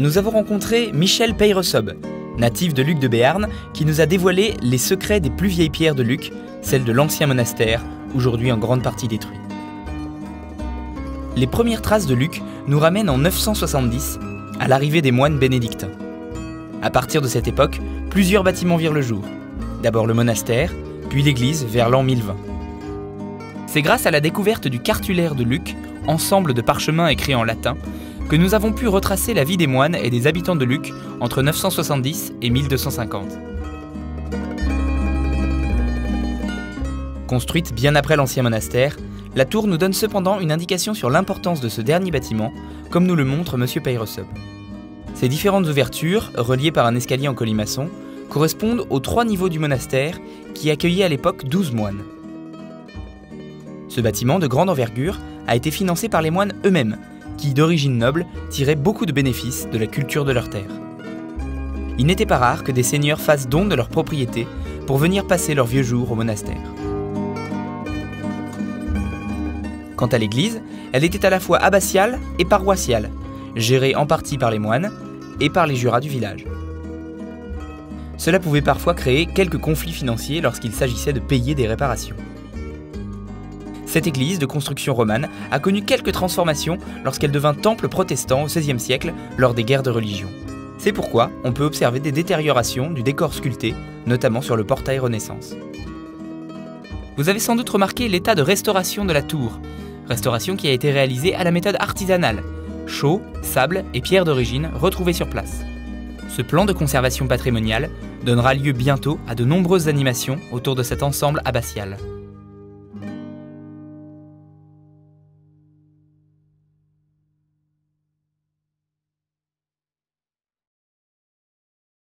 nous avons rencontré Michel Peyresob, natif de Luc de Béarn, qui nous a dévoilé les secrets des plus vieilles pierres de Luc, celles de l'ancien monastère, aujourd'hui en grande partie détruit. Les premières traces de Luc nous ramènent en 970, à l'arrivée des moines bénédictins. À partir de cette époque, plusieurs bâtiments virent le jour. D'abord le monastère, puis l'église vers l'an 1020. C'est grâce à la découverte du cartulaire de Luc, ensemble de parchemins écrits en latin, que nous avons pu retracer la vie des moines et des habitants de Luc entre 970 et 1250. Construite bien après l'ancien monastère, la tour nous donne cependant une indication sur l'importance de ce dernier bâtiment, comme nous le montre M. Peyresob. Ces différentes ouvertures, reliées par un escalier en colimaçon, correspondent aux 3 niveaux du monastère qui accueillait à l'époque 12 moines. Ce bâtiment de grande envergure a été financé par les moines eux-mêmes, qui, d'origine noble, tiraient beaucoup de bénéfices de la culture de leur terre. Il n'était pas rare que des seigneurs fassent don de leurs propriétés pour venir passer leurs vieux jours au monastère. Quant à l'église, elle était à la fois abbatiale et paroissiale, gérée en partie par les moines et par les jurats du village. Cela pouvait parfois créer quelques conflits financiers lorsqu'il s'agissait de payer des réparations. Cette église de construction romane a connu quelques transformations lorsqu'elle devint temple protestant au XVIe siècle lors des guerres de religion. C'est pourquoi on peut observer des détériorations du décor sculpté, notamment sur le portail Renaissance. Vous avez sans doute remarqué l'état de restauration de la tour, restauration qui a été réalisée à la méthode artisanale, chaux, sable et pierres d'origine retrouvées sur place. Ce plan de conservation patrimoniale donnera lieu bientôt à de nombreuses animations autour de cet ensemble abbatial.